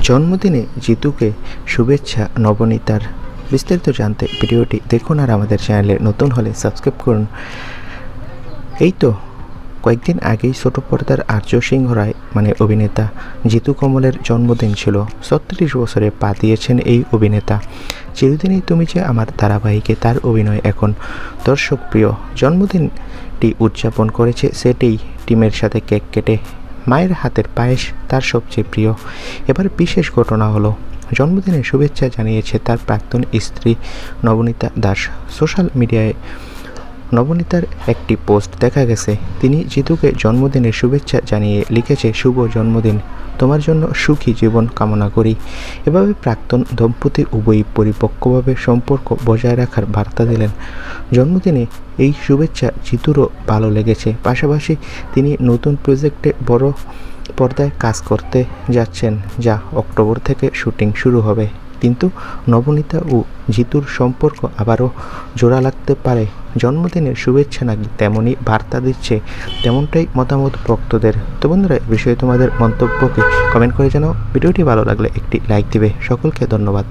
জন্মদিনে জিতুকে শুভেচ্ছা নবনীতার। বিস্তারিত জানতে ভিডিওটি দেখুন আর আমাদের চ্যানেলে নতুন হলে সাবস্ক্রাইব করুন। এই তো কয়েকদিন আগেই ছোট পর্দার আর্য সিংহ রায় অভিনেতা জিতু কমলের জন্মদিন ছিল। ৩৬ বছরে পা দিয়েছেন এই অভিনেতা। চিরদিনই তুমি যে আমার ধারাবাহিকে তার অভিনয় এখন দর্শক প্রিয়। জন্মদিনটি উদযাপন করেছে সেটাই টিমের সাথে কেক কেটে। মায়ের হাতের পায়েস তার সবচেয়ে প্রিয়। এবার বিশেষ ঘটনা হলো, জন্মদিনের শুভেচ্ছা জানিয়েছে তার প্রাক্তন স্ত্রী নবনীতা দাস। সোশ্যাল মিডিয়ায় নবনীতার একটি পোস্ট দেখা গেছে, তিনি জিতুকে জন্মদিনের শুভেচ্ছা জানিয়ে লিখেছে, শুভ জন্মদিন, তোমার জন্য সুখী জীবন কামনা করি। এভাবে প্রাক্তন দম্পতি উভয়ই পরিপক্কভাবে সম্পর্ক বজায় রাখার বার্তা দিলেন। জন্মদিনে এই শুভেচ্ছা জিতুরও ভালো লেগেছে। পাশাপাশি তিনি নতুন প্রজেক্টে বড় পর্দায় কাজ করতে যাচ্ছেন, যা অক্টোবর থেকে শুটিং শুরু হবে। কিন্তু নবনীতা ও জিতুর সম্পর্ক আবারও জোড়া লাগতে পারে। জন্মদিনের শুভেচ্ছা নাকি তেমনই বার্তা দিচ্ছে, তেমনটাই মতামত ভক্তদের। তো বন্ধুরা, এই বিষয়ে তোমাদের মন্তব্যকে কমেন্ট করে জানাও। ভিডিওটি ভালো লাগলে একটি লাইক দিবে। সকলকে ধন্যবাদ।